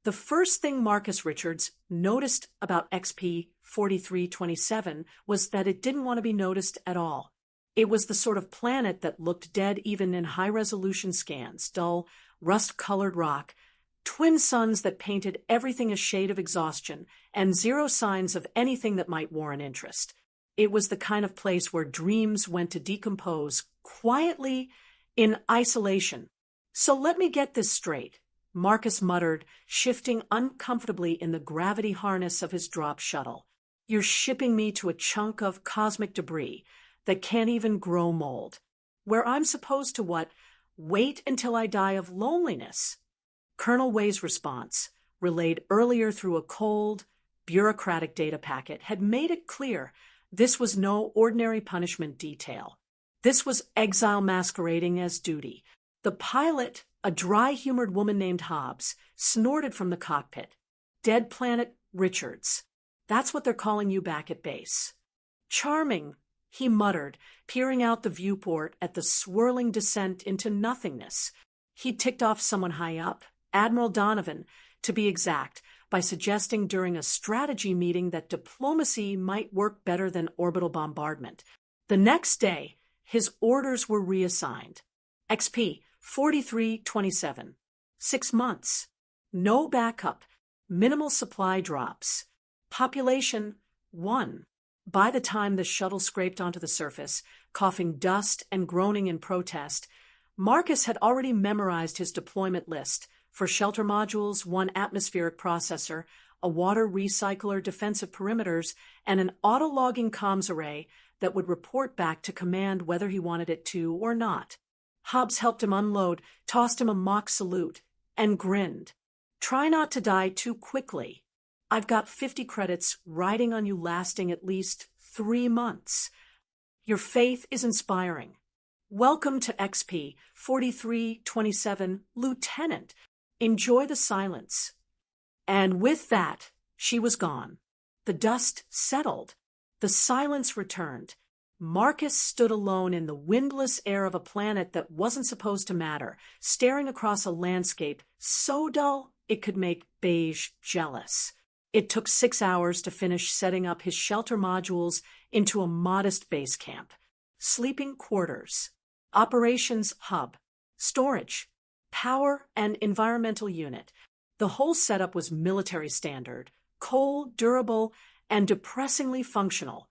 The first thing Marcus Richards noticed about XP 4327 was that it didn't want to be noticed at all. It was the sort of planet that looked dead even in high-resolution scans, dull, rust-colored rock, twin suns that painted everything a shade of exhaustion, and zero signs of anything that might warrant interest. It was the kind of place where dreams went to decompose quietly in isolation. "So let me get this straight," Marcus muttered, shifting uncomfortably in the gravity harness of his drop shuttle. "You're shipping me to a chunk of cosmic debris that can't even grow mold, where I'm supposed to what? Wait until I die of loneliness." Colonel Way's response, relayed earlier through a cold, bureaucratic data packet, had made it clear this was no ordinary punishment detail. This was exile masquerading as duty. The pilot, a dry-humored woman named Hobbs, snorted from the cockpit. "Dead Planet Richards. That's what they're calling you back at base." "Charming," he muttered, peering out the viewport at the swirling descent into nothingness. He'd ticked off someone high up, Admiral Donovan, to be exact, by suggesting during a strategy meeting that diplomacy might work better than orbital bombardment. The next day, his orders were reassigned. XP 4327. 6 months. No backup. Minimal supply drops. Population 1. By the time the shuttle scraped onto the surface, coughing dust and groaning in protest, Marcus had already memorized his deployment list for shelter modules, 1 atmospheric processor, a water recycler, defensive perimeters, and an auto-logging comms array that would report back to command whether he wanted it to or not. Hobbs helped him unload, tossed him a mock salute, and grinned. "Try not to die too quickly. I've got 50 credits riding on you lasting at least 3 months. Your faith is inspiring. Welcome to XP 4327, Lieutenant. Enjoy the silence." And with that, she was gone. The dust settled. The silence returned. Marcus stood alone in the windless air of a planet that wasn't supposed to matter, staring across a landscape so dull it could make beige jealous. It took 6 hours to finish setting up his shelter modules into a modest base camp. Sleeping quarters, operations hub, storage, power and environmental unit. The whole setup was military standard, cold, durable, and depressingly functional.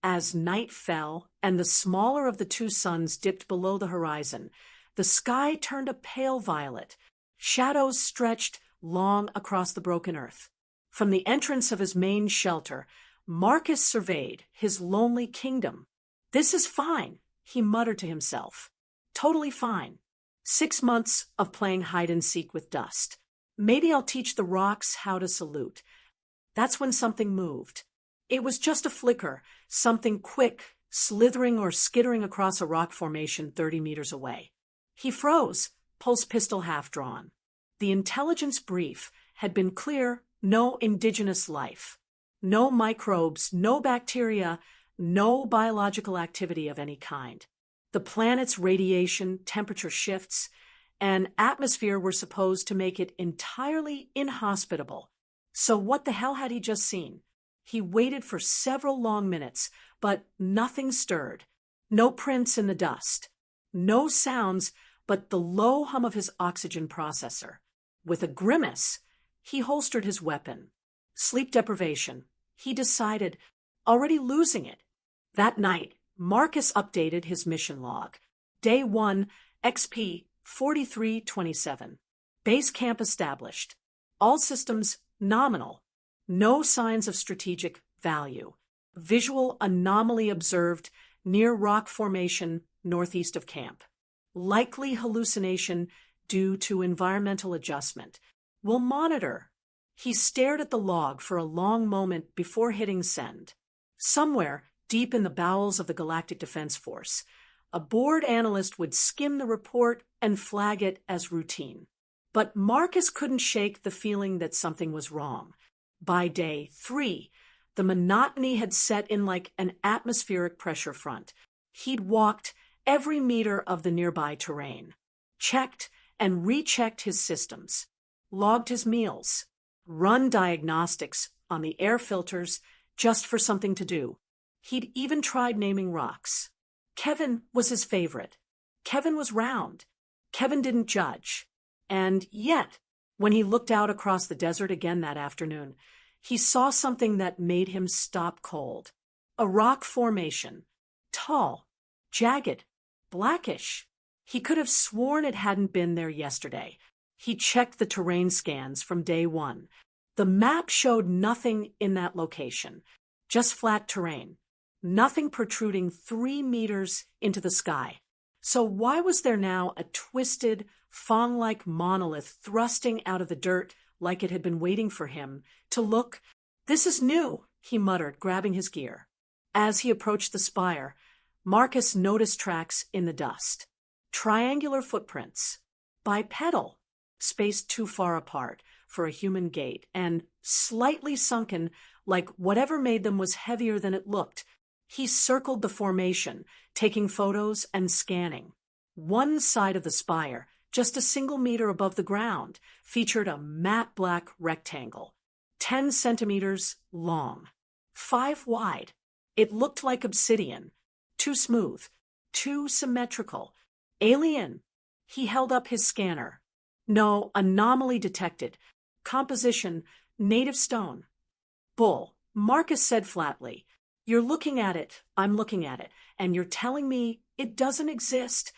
As night fell and the smaller of the 2 suns dipped below the horizon, the sky turned a pale violet. Shadows stretched long across the broken earth. From the entrance of his main shelter, Marcus surveyed his lonely kingdom. "This is fine," he muttered to himself. "Totally fine. 6 months of playing hide-and-seek with dust. Maybe I'll teach the rocks how to salute." That's when something moved. It was just a flicker, something quick, slithering or skittering across a rock formation 30 meters away. He froze, pulse pistol half drawn. The intelligence brief had been clear: no indigenous life. No microbes, no bacteria, no biological activity of any kind. The planet's radiation, temperature shifts, and atmosphere were supposed to make it entirely inhospitable. So what the hell had he just seen? He waited for several long minutes, but nothing stirred. No prints in the dust. No sounds but the low hum of his oxygen processor. With a grimace, he holstered his weapon. Sleep deprivation, he decided, already losing it. That night, Marcus updated his mission log. Day 1, XP 4327. Base camp established. All systems nominal. No signs of strategic value. Visual anomaly observed near rock formation northeast of camp. Likely hallucination due to environmental adjustment. Will monitor. He stared at the log for a long moment before hitting send. Somewhere deep in the bowels of the Galactic Defense Force, a board analyst would skim the report and flag it as routine. But Marcus couldn't shake the feeling that something was wrong. By day 3, the monotony had set in like an atmospheric pressure front. He'd walked every meter of the nearby terrain, checked and rechecked his systems, logged his meals, run diagnostics on the air filters just for something to do. He'd even tried naming rocks. Kevin was his favorite. Kevin was round. Kevin didn't judge. And yet, when he looked out across the desert again that afternoon, he saw something that made him stop cold. A rock formation. Tall, jagged, blackish. He could have sworn it hadn't been there yesterday. He checked the terrain scans from day one. The map showed nothing in that location, just flat terrain, nothing protruding 3 meters into the sky. So why was there now a twisted, fawn-like monolith thrusting out of the dirt like it had been waiting for him to look? "This is new," he muttered, grabbing his gear. As he approached the spire, Marcus noticed tracks in the dust. Triangular footprints, bipedal, spaced too far apart for a human gait, and slightly sunken like whatever made them was heavier than it looked. He circled the formation, taking photos and scanning. One side of the spire, just a single meter above the ground, featured a matte black rectangle, 10 centimeters long, 5 wide. It looked like obsidian, too smooth, too symmetrical. Alien. He held up his scanner. No, anomaly detected. Composition, native stone. Bull, Marcus said flatly. "You're looking at it, I'm looking at it, and you're telling me it doesn't exist."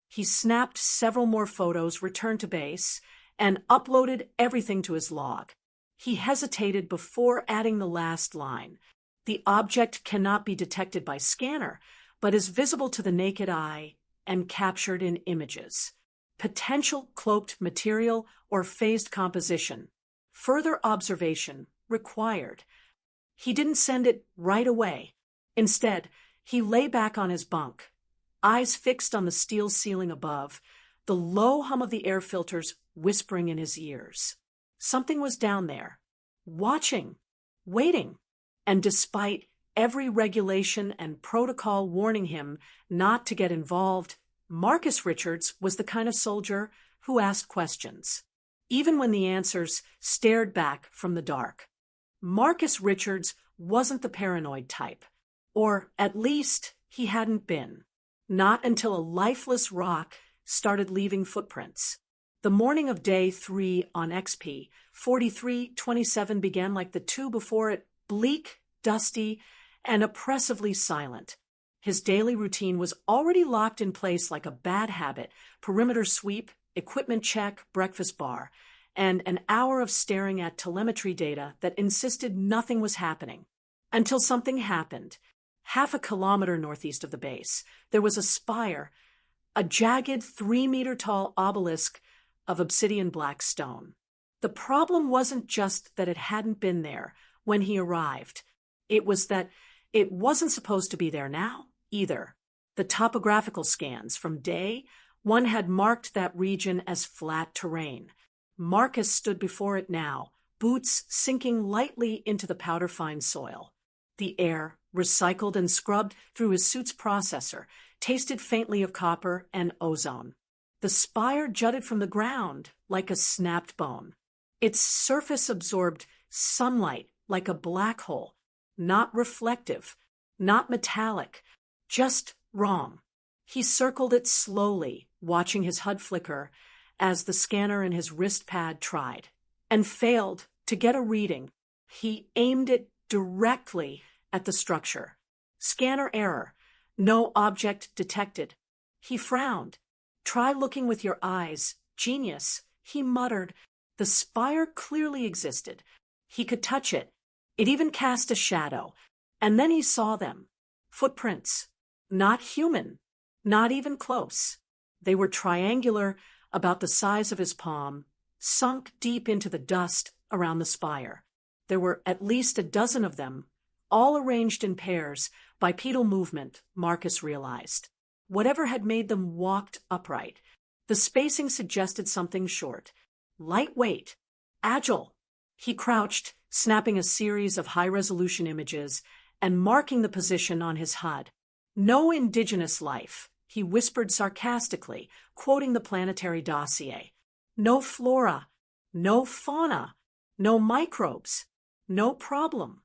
He snapped several more photos, returned to base, and uploaded everything to his log. He hesitated before adding the last line. "The object cannot be detected by scanner, but is visible to the naked eye and captured in images. Potential cloaked material or phased composition. Further observation required." He didn't send it right away. Instead, he lay back on his bunk, eyes fixed on the steel ceiling above, the low hum of the air filters whispering in his ears. Something was down there, watching, waiting, and despite every regulation and protocol warning him not to get involved, Marcus Richards was the kind of soldier who asked questions, even when the answers stared back from the dark. Marcus Richards wasn't the paranoid type, or at least he hadn't been. Not until a lifeless rock started leaving footprints. The morning of day 3 on XP 4327 began like the 2 before it, bleak, dusty, and oppressively silent. His daily routine was already locked in place like a bad habit: perimeter sweep, equipment check, breakfast bar, and an hour of staring at telemetry data that insisted nothing was happening. Until something happened. Half a kilometer northeast of the base, there was a spire, a jagged 3-meter-tall obelisk of obsidian black stone. The problem wasn't just that it hadn't been there when he arrived. It was that it wasn't supposed to be there now, either. The topographical scans from day 1 had marked that region as flat terrain. Marcus stood before it now, boots sinking lightly into the powder-fine soil. The air, recycled and scrubbed through his suit's processor, tasted faintly of copper and ozone. The spire jutted from the ground like a snapped bone. Its surface absorbed sunlight like a black hole, not reflective, not metallic, just wrong. He circled it slowly, watching his HUD flicker as the scanner in his wrist pad tried, and failed to get a reading. He aimed it directly at the structure. Scanner error. No object detected. He frowned. "Try looking with your eyes. Genius," he muttered. The spire clearly existed. He could touch it. It even cast a shadow. And then he saw them. Footprints. Not human. Not even close. They were triangular, about the size of his palm, sunk deep into the dust around the spire. There were at least a dozen of them, all arranged in pairs, bipedal movement, Marcus realized. Whatever had made them walked upright. The spacing suggested something short. Lightweight. Agile. He crouched, snapping a series of high-resolution images and marking the position on his HUD. "No indigenous life," he whispered sarcastically, quoting the planetary dossier. "No flora. No fauna. No microbes. No problem.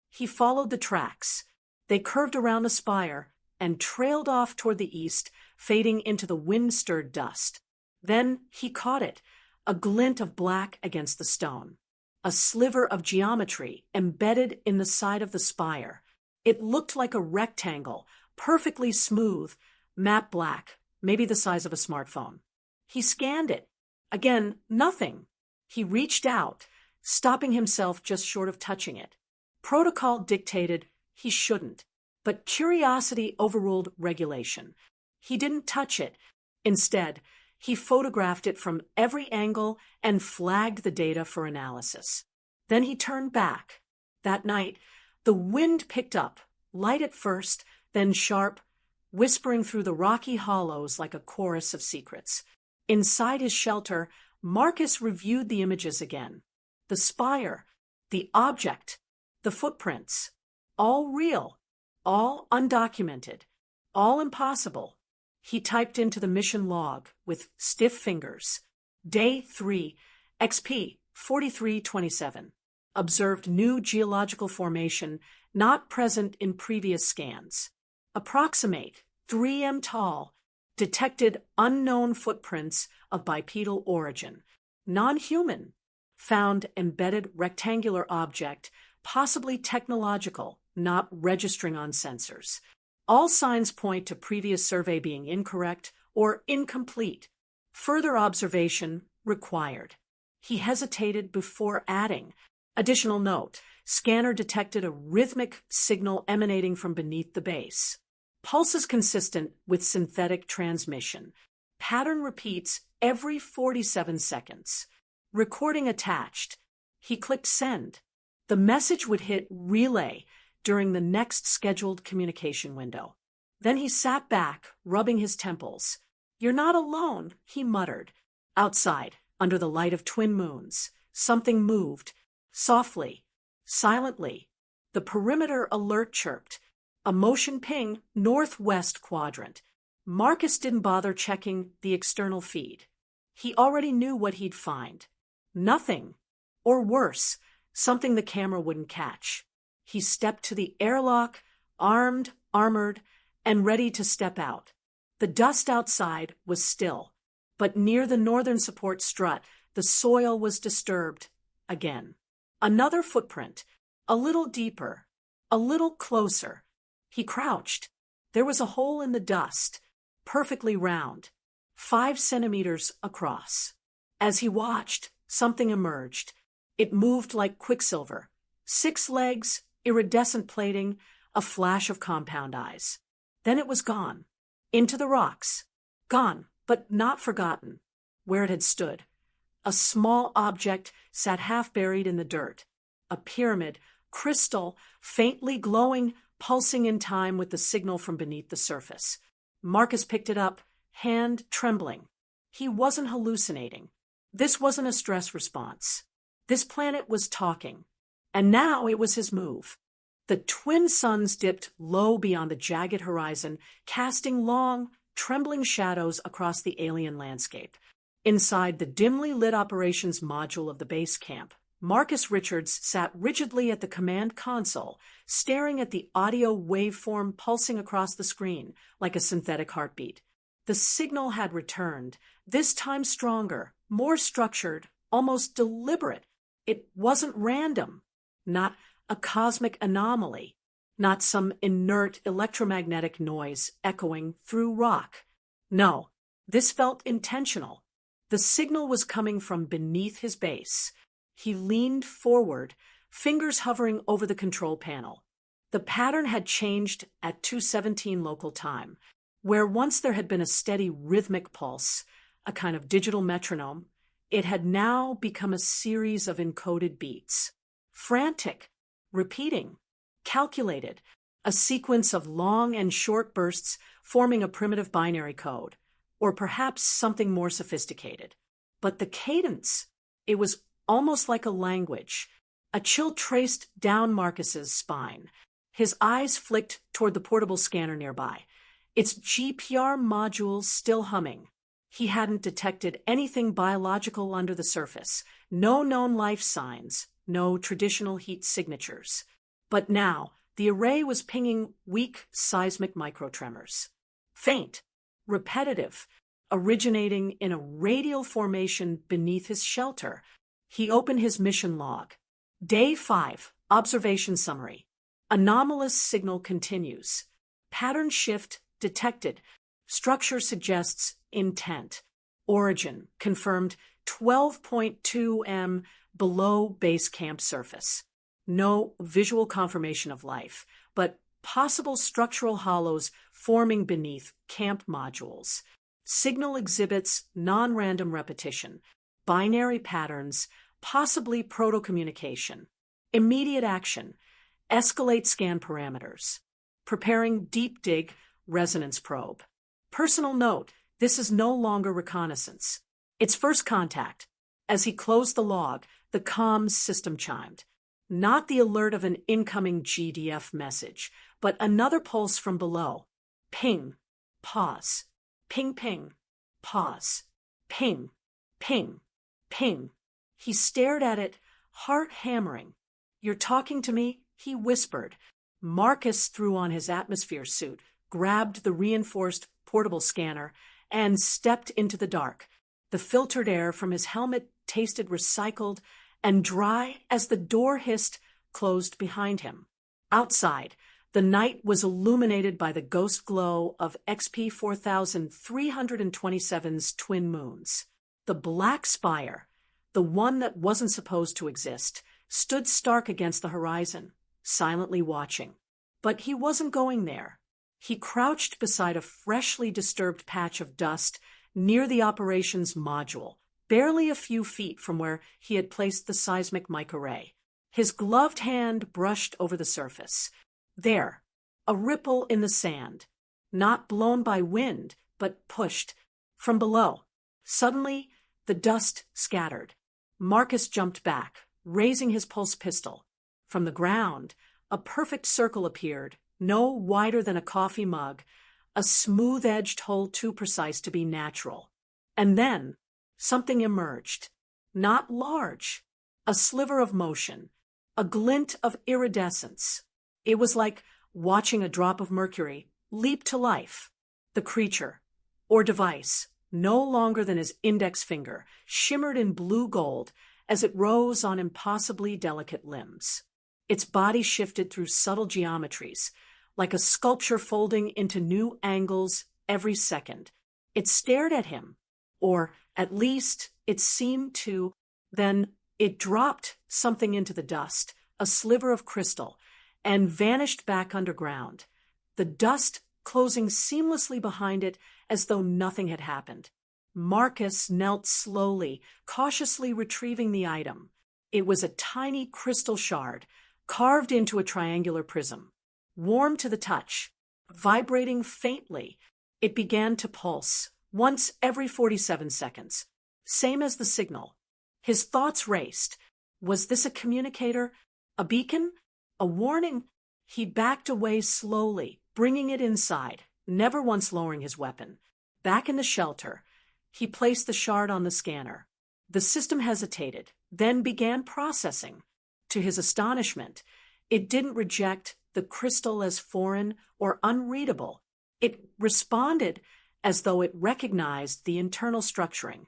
He followed the tracks. They curved around the spire and trailed off toward the east, fading into the wind-stirred dust. Then he caught it, a glint of black against the stone. A sliver of geometry embedded in the side of the spire. It looked like a rectangle, perfectly smooth, matte black, maybe the size of a smartphone. He scanned it. Again, nothing. He reached out, stopping himself just short of touching it. Protocol dictated he shouldn't, but curiosity overruled regulation. He didn't touch it. Instead, he photographed it from every angle and flagged the data for analysis. Then he turned back. That night, the wind picked up, light at first, then sharp, whispering through the rocky hollows like a chorus of secrets. Inside his shelter, Marcus reviewed the images again. The spire, the object, the footprints, all real, all undocumented, all impossible. He typed into the mission log with stiff fingers. Day 3, XP 4327. Observed new geological formation not present in previous scans. Approximate 3 m tall. Detected unknown footprints of bipedal origin. Non-human. Found embedded rectangular object, possibly technological, not registering on sensors. All signs point to previous survey being incorrect or incomplete. Further observation required. He hesitated before adding. Additional note, scanner detected a rhythmic signal emanating from beneath the base. Pulses consistent with synthetic transmission. Pattern repeats every 47 seconds. Recording attached. He clicked send. The message would hit relay during the next scheduled communication window. Then he sat back, rubbing his temples. "You're not alone," he muttered. Outside, under the light of twin moons, something moved, softly, silently. The perimeter alert chirped. A motion ping, northwest quadrant. Marcus didn't bother checking the external feed. He already knew what he'd find. Nothing. Or worse, something the camera wouldn't catch. He stepped to the airlock, armed, armored, and ready to step out. The dust outside was still, but near the northern support strut, the soil was disturbed again. Another footprint, a little deeper, a little closer. He crouched. There was a hole in the dust, perfectly round, 5 centimeters across. As he watched, something emerged. It moved like quicksilver. 6 legs, iridescent plating, a flash of compound eyes. Then it was gone. Into the rocks. Gone, but not forgotten. Where it had stood. A small object sat half buried in the dirt. A pyramid, crystal, faintly glowing, pulsing in time with the signal from beneath the surface. Marcus picked it up, hand trembling. He wasn't hallucinating. This wasn't a stress response. This planet was talking. And now it was his move. The twin suns dipped low beyond the jagged horizon, casting long, trembling shadows across the alien landscape. Inside the dimly lit operations module of the base camp, Marcus Richards sat rigidly at the command console, staring at the audio waveform pulsing across the screen like a synthetic heartbeat. The signal had returned, this time stronger, more structured, almost deliberate. It wasn't random, not a cosmic anomaly, not some inert electromagnetic noise echoing through rock. No, this felt intentional. The signal was coming from beneath his base. He leaned forward, fingers hovering over the control panel. The pattern had changed at 2:17 local time, where once there had been a steady rhythmic pulse, a kind of digital metronome. It had now become a series of encoded beats. Frantic, repeating, calculated, a sequence of long and short bursts forming a primitive binary code, or perhaps something more sophisticated. But the cadence, it was almost like a language. A chill traced down Marcus's spine. His eyes flicked toward the portable scanner nearby, its GPR modules still humming. He hadn't detected anything biological under the surface, no known life signs, no traditional heat signatures. But now, the array was pinging weak seismic microtremors. Faint, repetitive, originating in a radial formation beneath his shelter. He opened his mission log. Day 5, observation summary. Anomalous signal continues. Pattern shift detected. Structure suggests intent. Origin confirmed 12.2 m below base camp surface. No visual confirmation of life, but possible structural hollows forming beneath camp modules. Signal exhibits non-random repetition, binary patterns, possibly proto-communication. Immediate action. Escalate scan parameters. Preparing deep dig resonance probe. Personal note, this is no longer reconnaissance. It's first contact. As he closed the log, the comms system chimed. Not the alert of an incoming GDF message, but another pulse from below. Ping. Pause. Ping, ping. Pause. Ping. Ping. Ping. He stared at it, heart hammering. "You're talking to me?" he whispered. Marcus threw on his atmosphere suit, grabbed the reinforced portable scanner, and stepped into the dark. The filtered air from his helmet tasted recycled and dry as the door hissed closed behind him. Outside, the night was illuminated by the ghost glow of XP 4327's twin moons. The black spire, the one that wasn't supposed to exist, stood stark against the horizon, silently watching. But he wasn't going there. He crouched beside a freshly disturbed patch of dust near the operations module, barely a few feet from where he had placed the seismic microarray. His gloved hand brushed over the surface. There, a ripple in the sand, not blown by wind, but pushed from below. Suddenly, the dust scattered. Marcus jumped back, raising his pulse pistol. From the ground, a perfect circle appeared, no wider than a coffee mug, a smooth-edged hole too precise to be natural. And then, something emerged. Not large. A sliver of motion. A glint of iridescence. It was like watching a drop of mercury leap to life. The creature, or device, no longer than his index finger, shimmered in blue gold as it rose on impossibly delicate limbs. Its body shifted through subtle geometries, like a sculpture folding into new angles every second. It stared at him, or at least it seemed to. Then it dropped something into the dust, a sliver of crystal, and vanished back underground, the dust closing seamlessly behind it as though nothing had happened. Marcus knelt slowly, cautiously retrieving the item. It was a tiny crystal shard, carved into a triangular prism. Warm to the touch, vibrating faintly, it began to pulse, once every 47 seconds. Same as the signal. His thoughts raced. Was this a communicator? A beacon? A warning? He backed away slowly, bringing it inside, never once lowering his weapon. Back in the shelter, he placed the shard on the scanner. The system hesitated, then began processing. To his astonishment, it didn't reject the crystal as foreign or unreadable. It responded as though it recognized the internal structuring,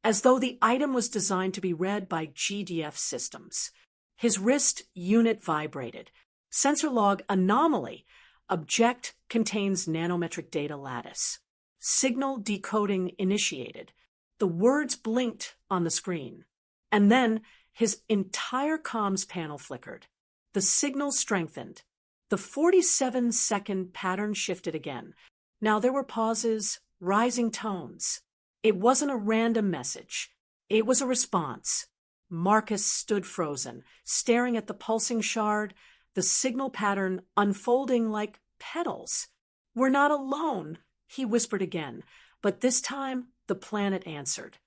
as though the item was designed to be read by GDF systems. His wrist unit vibrated. Sensor log anomaly. Object contains nanometric data lattice. Signal decoding initiated. The words blinked on the screen. And then his entire comms panel flickered. The signal strengthened. The 47-second pattern shifted again. Now there were pauses, rising tones. It wasn't a random message. It was a response. Marcus stood frozen, staring at the pulsing shard, the signal pattern unfolding like petals. "We're not alone," he whispered again, but this time the planet answered.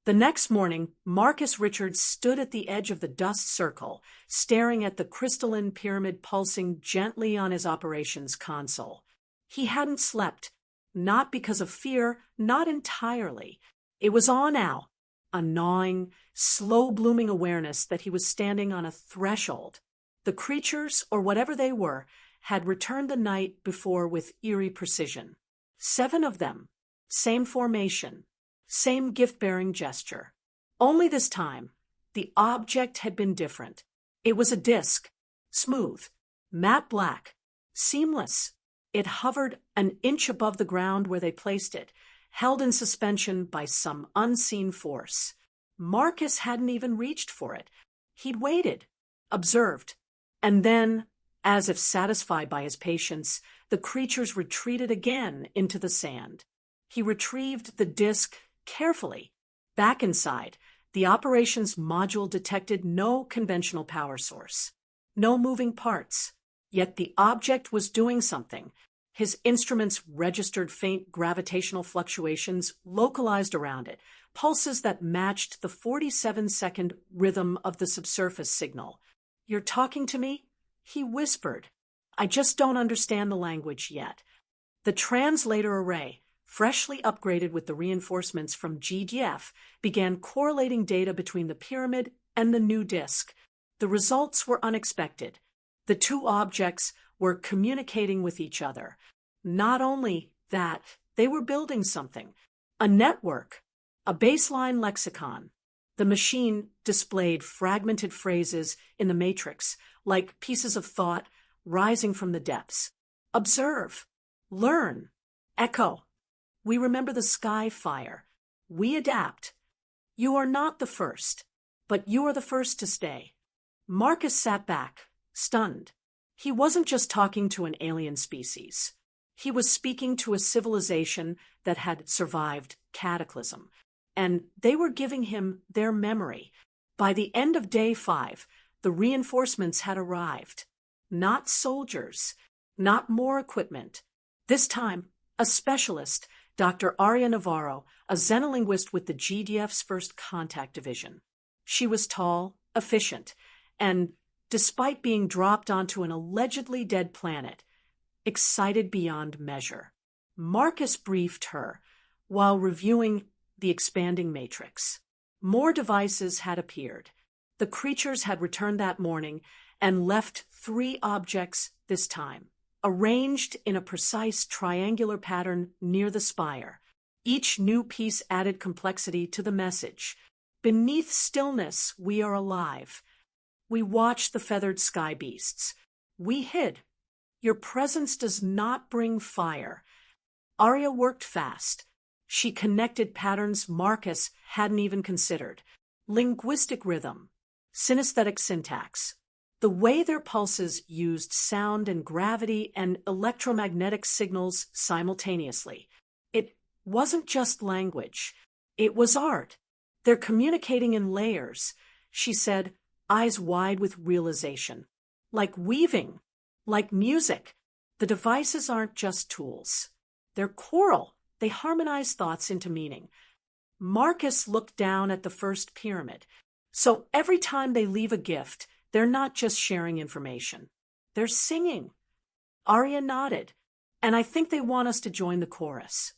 The next morning, Marcus Richards stood at the edge of the dust circle, staring at the crystalline pyramid pulsing gently on his operations console. He hadn't slept. Not because of fear, not entirely. It was awe now, a gnawing, slow-blooming awareness that he was standing on a threshold. The creatures, or whatever they were, had returned the night before with eerie precision. 7 of them, same formation, same gift-bearing gesture. Only this time, the object had been different. It was a disc, smooth, matte black, seamless. It hovered an inch above the ground where they placed it, held in suspension by some unseen force. Marcus hadn't even reached for it. He'd waited, observed, and then, as if satisfied by his patience, the creatures retreated again into the sand. He retrieved the disc carefully. Back inside, the operations module detected no conventional power source, no moving parts. Yet the object was doing something. His instruments registered faint gravitational fluctuations localized around it, pulses that matched the 47-second rhythm of the subsurface signal. "You're talking to me?" he whispered. "I just don't understand the language yet." The translator array, freshly upgraded with the reinforcements from GDF, began correlating data between the pyramid and the new disk. The results were unexpected. The 2 objects were communicating with each other. Not only that, they were building something, a network, a baseline lexicon. The machine displayed fragmented phrases in the matrix, like pieces of thought rising from the depths. Observe, learn, echo. We remember the sky fire. We adapt. You are not the first, but you are the first to stay. Marcus sat back, stunned. He wasn't just talking to an alien species. He was speaking to a civilization that had survived cataclysm, and they were giving him their memory. By the end of day 5, the reinforcements had arrived. Not soldiers, not more equipment. This time, a specialist, Dr. Aria Navarro, a xenolinguist with the GDF's First Contact Division. She was tall, efficient, and despite being dropped onto an allegedly dead planet, excited beyond measure. Marcus briefed her while reviewing the expanding matrix. More devices had appeared. The creatures had returned that morning and left 3 objects this time, arranged in a precise triangular pattern near the spire. Each new piece added complexity to the message. "Beneath stillness, we are alive. We watch the feathered sky beasts. We hid. Your presence does not bring fire." Arya worked fast. She connected patterns Marcus hadn't even considered. Linguistic rhythm, synesthetic syntax. The way their pulses used sound and gravity and electromagnetic signals simultaneously. It wasn't just language. It was art. "They're communicating in layers," she said, eyes wide with realization. "Like weaving, like music. The devices aren't just tools. They're choral. They harmonize thoughts into meaning." Marcus looked down at the first pyramid. "So every time they leave a gift, they're not just sharing information. They're singing." Arya nodded. "And I think they want us to join the chorus."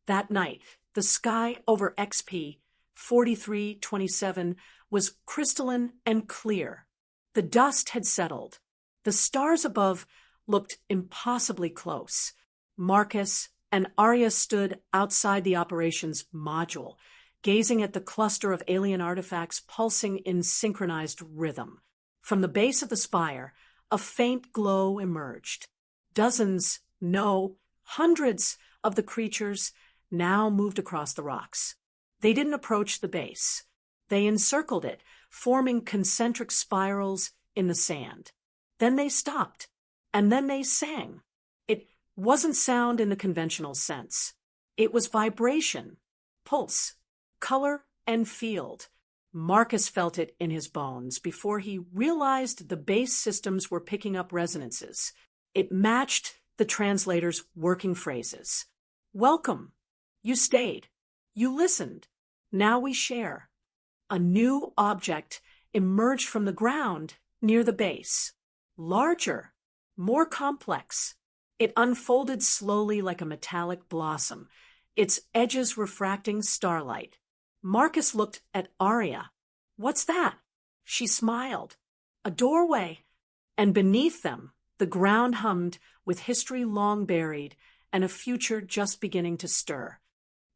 That night, the sky over XP 4327 was crystalline and clear. The dust had settled. The stars above looked impossibly close. Marcus and Arya stood outside the operations module, gazing at the cluster of alien artifacts pulsing in synchronized rhythm. From the base of the spire, a faint glow emerged. Dozens, no, hundreds of the creatures now moved across the rocks. They didn't approach the base. They encircled it, forming concentric spirals in the sand. Then they stopped, and then they sang. It wasn't sound in the conventional sense. It was vibration, pulse, color, and field. Marcus felt it in his bones before he realized the base systems were picking up resonances. It matched the translator's working phrases. "Welcome. You stayed. You listened. Now we share." A new object emerged from the ground near the base. Larger, more complex. It unfolded slowly like a metallic blossom, its edges refracting starlight. Marcus looked at Arya. "What's that?" She smiled. "A doorway." And beneath them, the ground hummed with history long buried and a future just beginning to stir.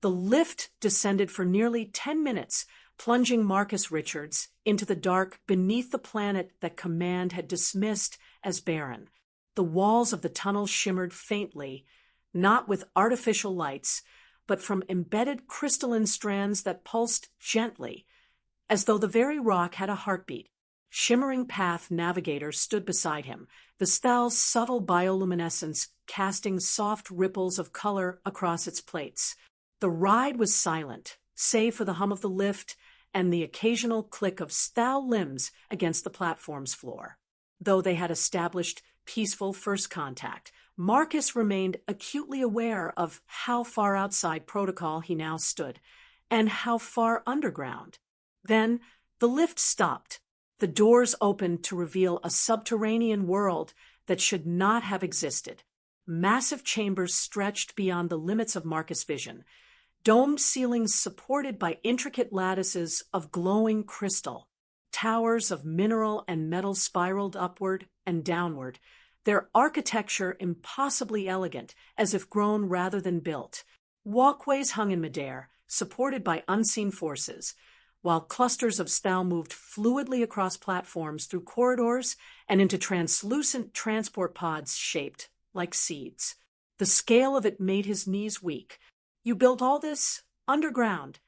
The lift descended for nearly 10 minutes, plunging Marcus Richards into the dark beneath the planet that Command had dismissed as barren. The walls of the tunnel shimmered faintly, not with artificial lights, but from embedded crystalline strands that pulsed gently, as though the very rock had a heartbeat. Shimmering Path Navigator stood beside him, the Stal's subtle bioluminescence casting soft ripples of color across its plates. The ride was silent, save for the hum of the lift and the occasional click of Stal limbs against the platform's floor. Though they had established peaceful first contact, Marcus remained acutely aware of how far outside protocol he now stood, and how far underground. Then the lift stopped. The doors opened to reveal a subterranean world that should not have existed. Massive chambers stretched beyond the limits of Marcus' vision, domed ceilings supported by intricate lattices of glowing crystal. Towers of mineral and metal spiraled upward and downward, their architecture impossibly elegant, as if grown rather than built. Walkways hung in midair, supported by unseen forces, while clusters of Stal moved fluidly across platforms through corridors and into translucent transport pods shaped like seeds. The scale of it made his knees weak. "You built all this underground?"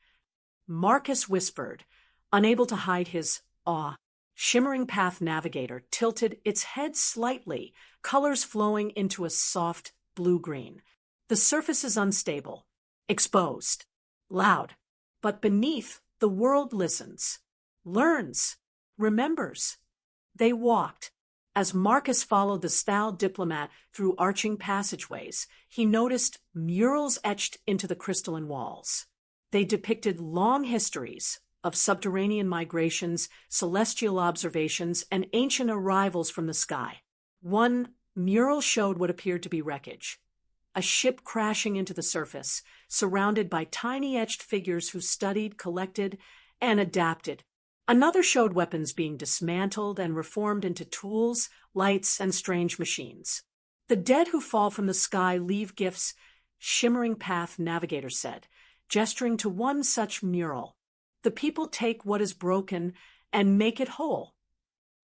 Marcus whispered, unable to hide his awe. Shimmering Path Navigator tilted its head slightly, colors flowing into a soft blue-green. "The surface is unstable, exposed, loud, but beneath, the world listens, learns, remembers." They walked. As Marcus followed the Stal diplomat through arching passageways, he noticed murals etched into the crystalline walls. They depicted long histories of subterranean migrations, celestial observations, and ancient arrivals from the sky. One mural showed what appeared to be wreckage, a ship crashing into the surface, surrounded by tiny etched figures who studied, collected, and adapted. Another showed weapons being dismantled and reformed into tools, lights, and strange machines. "The dead who fall from the sky leave gifts," Shimmering Path Navigator said, gesturing to one such mural. "The people take what is broken and make it whole."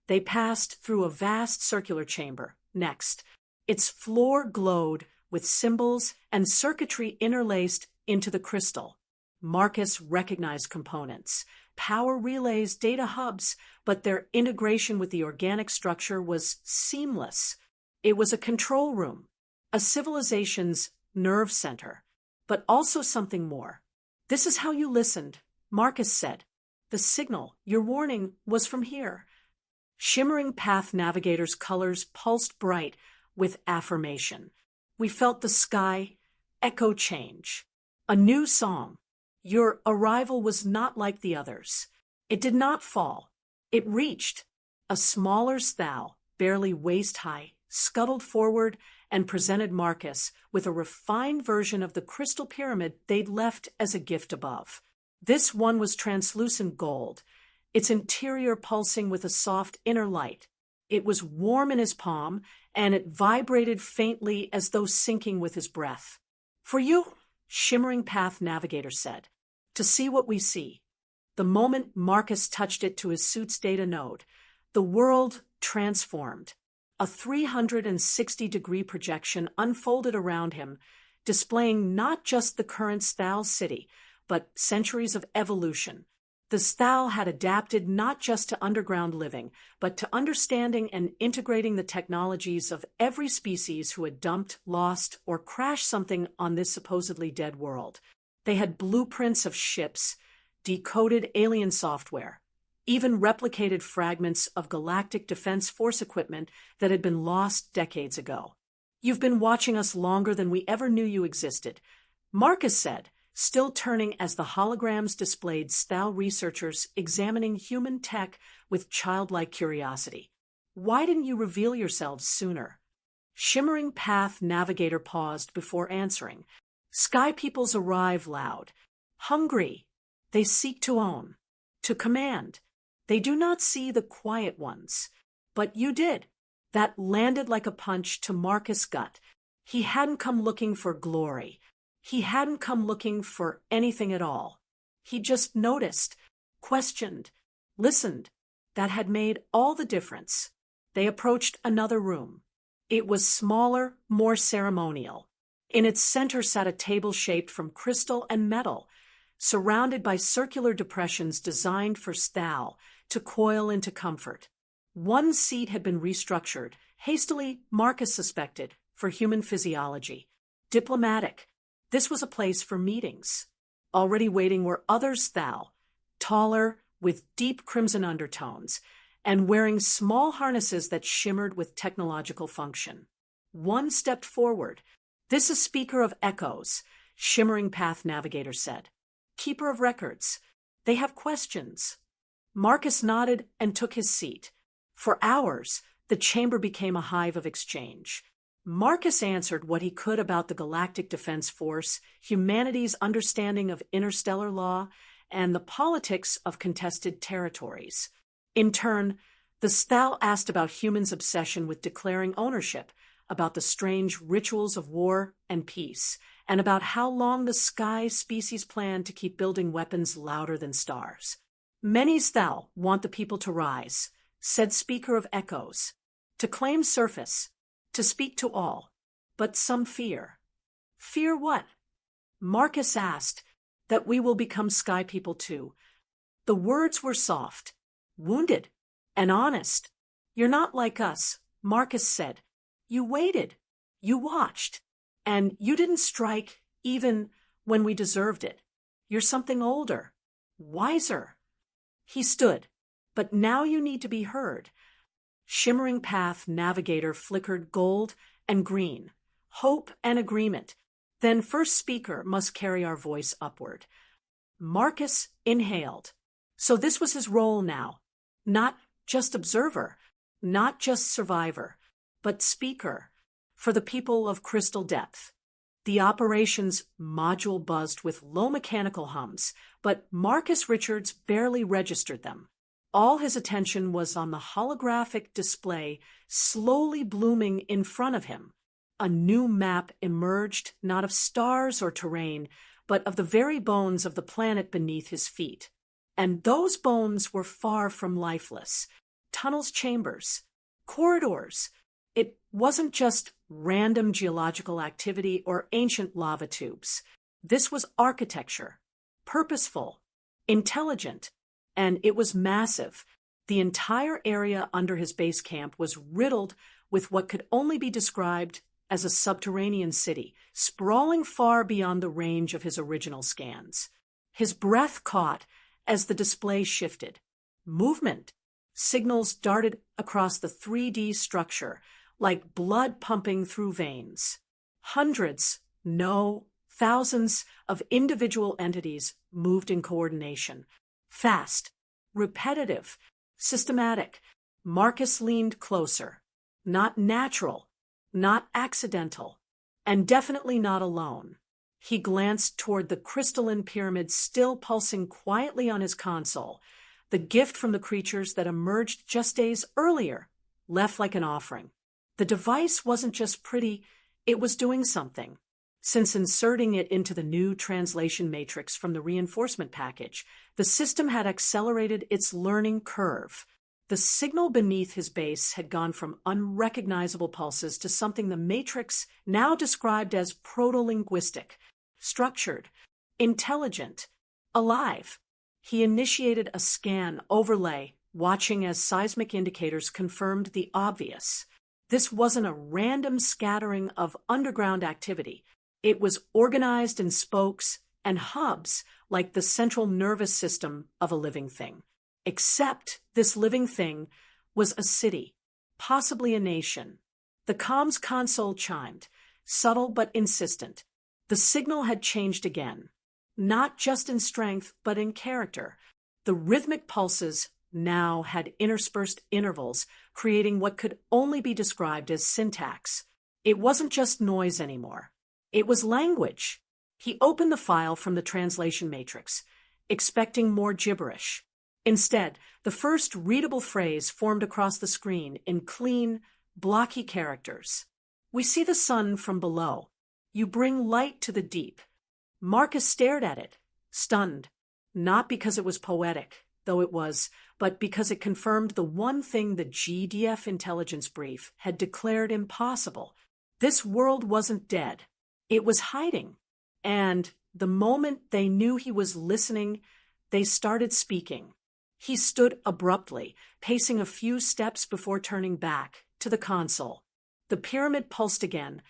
They passed through a vast circular chamber. Next, its floor glowed with symbols and circuitry interlaced into the crystal. Marcus recognized components, power relays, data hubs, but their integration with the organic structure was seamless. It was a control room, a civilization's nerve center, but also something more. "This is how you listened," Marcus said. "The signal, your warning, was from here." Shimmering Path Navigator's colors pulsed bright with affirmation. "We felt the sky echo change. A new song. Your arrival was not like the others. It did not fall. It reached." A smaller Stal, barely waist-high, scuttled forward and presented Marcus with a refined version of the crystal pyramid they'd left as a gift above. This one was translucent gold, its interior pulsing with a soft inner light. It was warm in his palm, and it vibrated faintly as though syncing with his breath. "For you," Shimmering Path Navigator said, "to see what we see." The moment Marcus touched it to his suit's data node, the world transformed. A 360-degree projection unfolded around him, displaying not just the current Stal city, but centuries of evolution. The Stal had adapted not just to underground living, but to understanding and integrating the technologies of every species who had dumped, lost, or crashed something on this supposedly dead world. They had blueprints of ships, decoded alien software, even replicated fragments of galactic defense force equipment that had been lost decades ago. "You've been watching us longer than we ever knew you existed," Marcus said, still turning as the holograms displayed Stal researchers examining human tech with childlike curiosity. "Why didn't you reveal yourselves sooner?" Shimmering Path Navigator paused before answering. Sky peoples arrive loud. Hungry. They seek to own. To command. They do not see the quiet ones. But you did. That landed like a punch to Marcus' gut. He hadn't come looking for glory. He hadn't come looking for anything at all. He just noticed, questioned, listened. That had made all the difference. They approached another room. It was smaller, more ceremonial. In its center sat a table shaped from crystal and metal, surrounded by circular depressions designed for Sthal to coil into comfort. One seat had been restructured, hastily, Marcus suspected, for human physiology. Diplomatic. This was a place for meetings. Already waiting were other Sthal, taller, with deep crimson undertones, and wearing small harnesses that shimmered with technological function. One stepped forward. This is Speaker of Echoes, Shimmering Path Navigator said. Keeper of Records. They have questions. Marcus nodded and took his seat. For hours, the chamber became a hive of exchange. Marcus answered what he could about the Galactic Defense Force, humanity's understanding of interstellar law, and the politics of contested territories. In turn, the Sthal asked about humans' obsession with declaring ownership, about the strange rituals of war and peace, and about how long the Sky species plan to keep building weapons louder than stars. Many Sthal want the people to rise, said Speaker of Echoes, to claim surface, to speak to all, but some fear. Fear what? Marcus asked, that we will become Sky people too. The words were soft, wounded, and honest. You're not like us, Marcus said. You waited, you watched, and you didn't strike even when we deserved it. You're something older, wiser. He stood, but now you need to be heard. Shimmering Path Navigator flickered gold and green, hope and agreement. Then first speaker must carry our voice upward. Marcus inhaled. So this was his role now. Not just observer, not just survivor, but speaker for the people of Crystal Depth. The operations module buzzed with low mechanical hums, but Marcus Richards barely registered them. All his attention was on the holographic display slowly blooming in front of him. A new map emerged, not of stars or terrain, but of the very bones of the planet beneath his feet. And those bones were far from lifeless. Tunnels, chambers, corridors. It wasn't just random geological activity or ancient lava tubes. This was architecture, purposeful, intelligent, and it was massive. The entire area under his base camp was riddled with what could only be described as a subterranean city, sprawling far beyond the range of his original scans. His breath caught as the display shifted. Movement. Signals darted across the 3D structure, like blood pumping through veins. Hundreds, no, thousands of individual entities moved in coordination. Fast, repetitive, systematic. Marcus leaned closer. Not natural, not accidental, and definitely not alone. He glanced toward the crystalline pyramid still pulsing quietly on his console, the gift from the creatures that emerged just days earlier, left like an offering. The device wasn't just pretty, it was doing something. Since inserting it into the new translation matrix from the reinforcement package, the system had accelerated its learning curve. The signal beneath his base had gone from unrecognizable pulses to something the matrix now described as proto-linguistic, structured, intelligent, alive. He initiated a scan overlay, watching as seismic indicators confirmed the obvious. This wasn't a random scattering of underground activity. It was organized in spokes and hubs like the central nervous system of a living thing. Except this living thing was a city, possibly a nation. The comms console chimed, subtle but insistent. The signal had changed again, not just in strength but in character. The rhythmic pulses now had interspersed intervals, creating what could only be described as syntax. It wasn't just noise anymore. It was language. He opened the file from the translation matrix, expecting more gibberish. Instead, the first readable phrase formed across the screen in clean, blocky characters. "We see the sun from below. You bring light to the deep." Marcus stared at it, stunned, not because it was poetic, though it was, but because it confirmed the one thing the GDF intelligence brief had declared impossible. This world wasn't dead. It was hiding. And the moment they knew he was listening, they started speaking. He stood abruptly, pacing a few steps before turning back to the console. The pyramid pulsed again,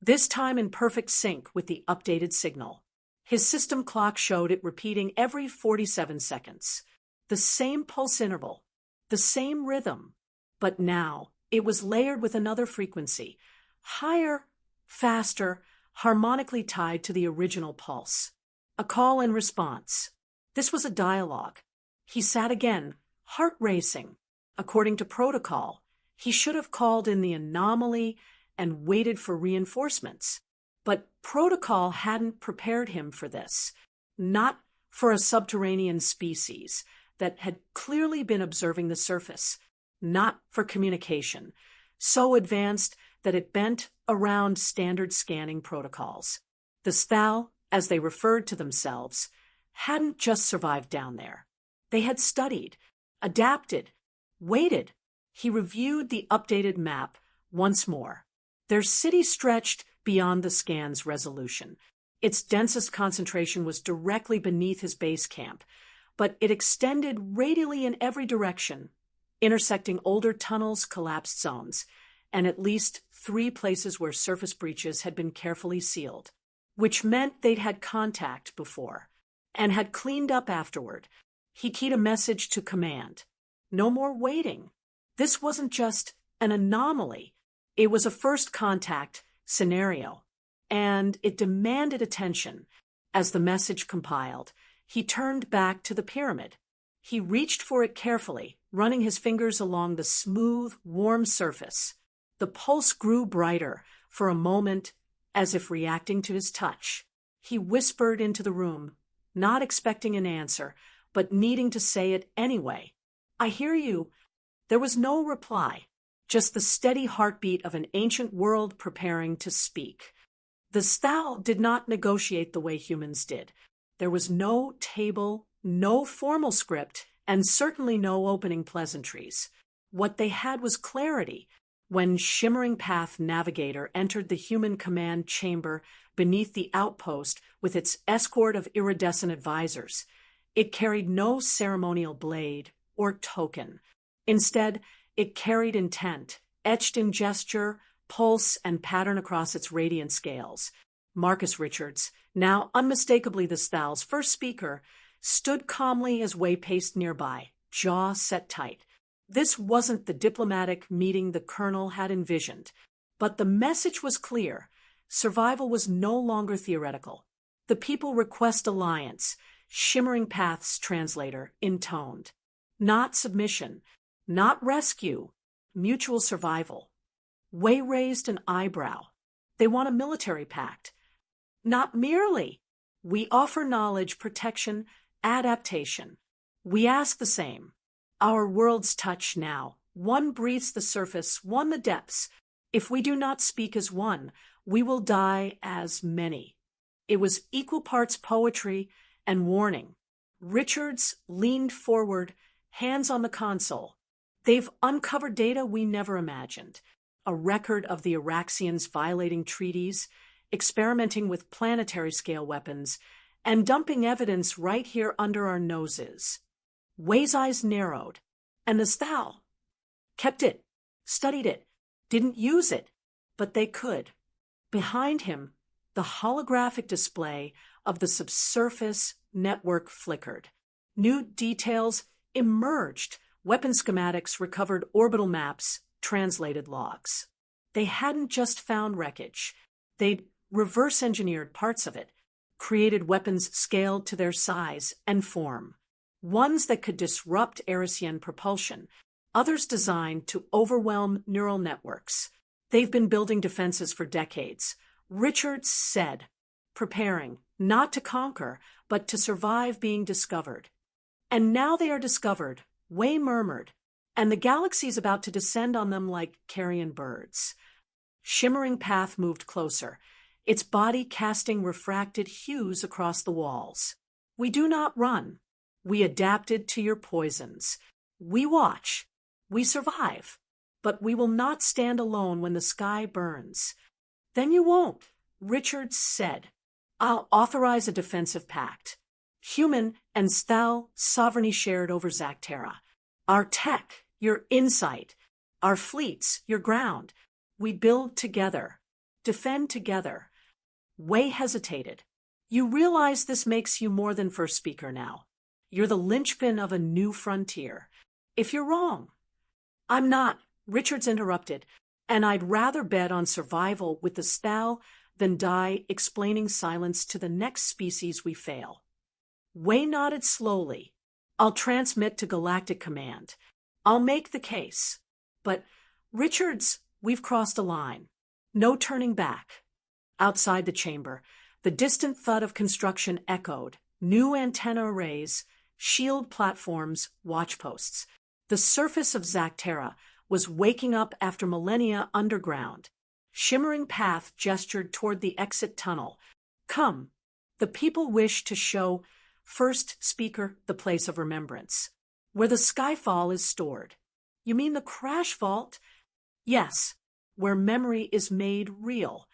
this time in perfect sync with the updated signal. His system clock showed it repeating every 47 seconds. The same pulse interval, the same rhythm. But now it was layered with another frequency, higher, faster, harmonically tied to the original pulse. A call and response. This was a dialogue. He sat again, heart racing. According to protocol, he should have called in the anomaly and waited for reinforcements. But protocol hadn't prepared him for this. Not for a subterranean species that had clearly been observing the surface. Not for communication, so advanced that it bent around standard scanning protocols. The Sthal, as they referred to themselves, hadn't just survived down there. They had studied, adapted, waited. He reviewed the updated map once more. Their city stretched beyond the scan's resolution. Its densest concentration was directly beneath his base camp, but it extended radially in every direction, intersecting older tunnels, collapsed zones, and at least 3 places where surface breaches had been carefully sealed, which meant they'd had contact before and had cleaned up afterward. He keyed a message to command. No more waiting. This wasn't just an anomaly. It was a first contact scenario, and it demanded attention. As the message compiled, he turned back to the pyramid. He reached for it carefully, running his fingers along the smooth, warm surface. The pulse grew brighter for a moment, as if reacting to his touch. He whispered into the room, not expecting an answer, but needing to say it anyway. "I hear you." There was no reply, just the steady heartbeat of an ancient world preparing to speak. The Sthal did not negotiate the way humans did. There was no table, no formal script, and certainly no opening pleasantries. What they had was clarity. When Shimmering Path Navigator entered the human command chamber beneath the outpost with its escort of iridescent advisors, it carried no ceremonial blade or token. Instead, it carried intent, etched in gesture, pulse, and pattern across its radiant scales. Marcus Richards, now unmistakably the Sthal's first speaker, stood calmly as Way paced nearby, jaw set tight. This wasn't the diplomatic meeting the colonel had envisioned, but the message was clear. Survival was no longer theoretical. The people request alliance, Shimmering Path's translator intoned. Not submission, not rescue, mutual survival. Way raised an eyebrow. They want a military pact. Not merely. We offer knowledge, protection, adaptation. We ask the same. Our worlds touch now. One breathes the surface, one the depths. If we do not speak as one, we will die as many. It was equal parts poetry and warning. Richards leaned forward, hands on the console. They've uncovered data we never imagined. A record of the Araxians violating treaties, experimenting with planetary-scale weapons, and dumping evidence right here under our noses. Way's eyes narrowed, and the Sthal kept it, studied it, didn't use it, but they could. Behind him, the holographic display of the subsurface network flickered. New details emerged, weapon schematics, recovered orbital maps, translated logs. They hadn't just found wreckage. They'd reverse-engineered parts of it, created weapons scaled to their size and form. Ones that could disrupt Arisian propulsion, others designed to overwhelm neural networks. They've been building defenses for decades. Richards said, preparing, not to conquer, but to survive being discovered. And now they are discovered, Way murmured, and the galaxy's about to descend on them like carrion birds. Shimmering Path moved closer, its body casting refracted hues across the walls. We do not run. We adapted to your poisons. We watch. We survive. But we will not stand alone when the sky burns. Then you won't, Richards said. I'll authorize a defensive pact. Human and Stal sovereignty shared over Zactera. Our tech, your insight. Our fleets, your ground. We build together. Defend together. Way hesitated. You realize this makes you more than first speaker now. You're the linchpin of a new frontier. If you're wrong. I'm not, Richards interrupted, and I'd rather bet on survival with the Stal than die explaining silence to the next species we fail. Way nodded slowly. I'll transmit to Galactic Command. I'll make the case. But, Richards, we've crossed a line. No turning back. Outside the chamber, the distant thud of construction echoed. New antenna arrays, shield platforms, watchposts. The surface of Zactera was waking up after millennia underground. Shimmering Path gestured toward the exit tunnel. Come. The people wish to show first speaker the place of remembrance, where the skyfall is stored. You mean the crash vault? Yes, where memory is made real.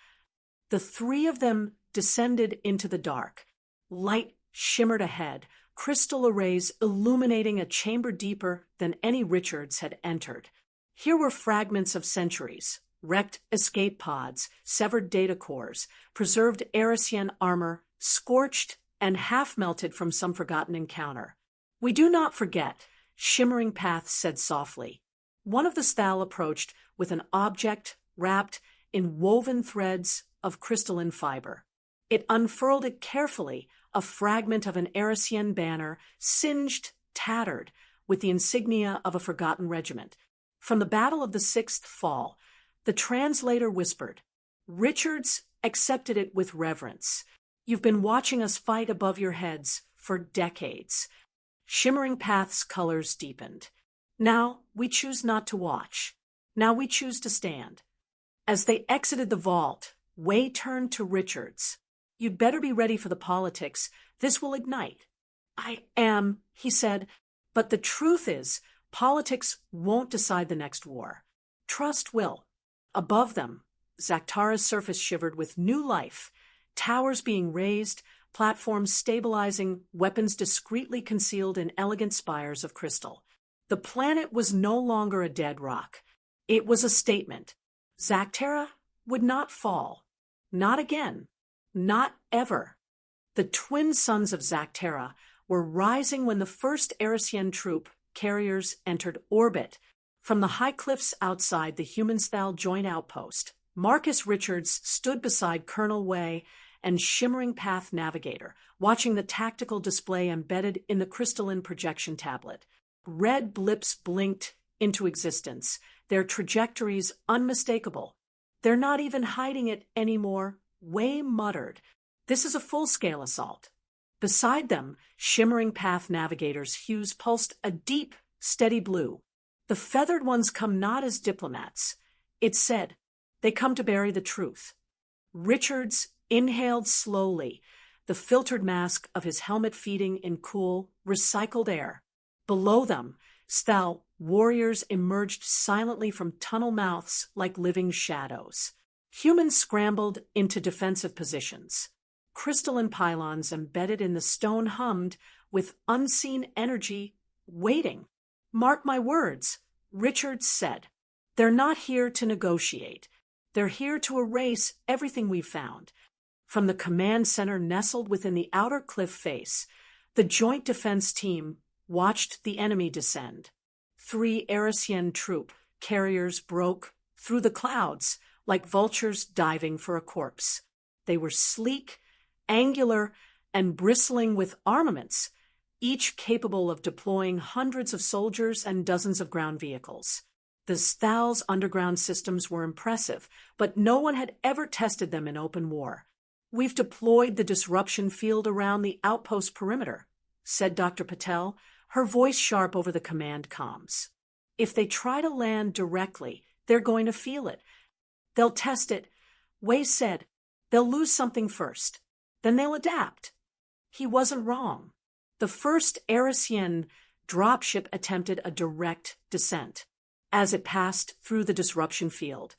The three of them descended into the dark. Light shimmered ahead, crystal arrays illuminating a chamber deeper than any Richards had entered. Here were fragments of centuries, wrecked escape pods, severed data cores, preserved Arisian armor, scorched and half-melted from some forgotten encounter. We do not forget, Shimmering Path said softly. One of the Stal approached with an object wrapped in woven threads of crystalline fiber. It unfurled it carefully, a fragment of an Arisian banner, singed, tattered, with the insignia of a forgotten regiment. From the Battle of the Sixth Fall, the translator whispered. Richards accepted it with reverence. You've been watching us fight above your heads for decades. Shimmering Path's colors deepened. Now we choose not to watch. Now we choose to stand. As they exited the vault, Way turned to Richards. You'd better be ready for the politics. This will ignite. I am, he said, but the truth is, politics won't decide the next war. Trust will. Above them, Zactara's surface shivered with new life, towers being raised, platforms stabilizing, weapons discreetly concealed in elegant spires of crystal. The planet was no longer a dead rock. It was a statement. Zactera would not fall. Not again. Not ever. The twin suns of Zactera were rising when the first Arisian troop carriers entered orbit. From the high cliffs outside the human-Stal joint outpost, Marcus Richards stood beside Colonel Way and Shimmering Path Navigator, watching the tactical display embedded in the crystalline projection tablet. Red blips blinked into existence, their trajectories unmistakable. They're not even hiding it anymore, Way muttered. This is a full-scale assault. Beside them, Shimmering Path Navigator's hues pulsed a deep, steady blue. The feathered ones come not as diplomats. It said, they come to bury the truth. Richards inhaled slowly, the filtered mask of his helmet feeding in cool, recycled air. Below them, Stal warriors emerged silently from tunnel mouths like living shadows. Humans scrambled into defensive positions. Crystalline pylons embedded in the stone hummed with unseen energy, waiting. Mark my words, Richards said. They're not here to negotiate. They're here to erase everything we've found. From the command center nestled within the outer cliff face, the joint defense team watched the enemy descend. 3 Arisian troop carriers broke through the clouds like vultures diving for a corpse. They were sleek, angular, and bristling with armaments, each capable of deploying hundreds of soldiers and dozens of ground vehicles. The Thal's underground systems were impressive, but no one had ever tested them in open war. "We've deployed the disruption field around the outpost perimeter," said Dr. Patel, her voice sharp over the command comms. "If they try to land directly, they're going to feel it. They'll test it," Wei said. "They'll lose something first. Then they'll adapt." He wasn't wrong. The first Arisian dropship attempted a direct descent. As it passed through the disruption field,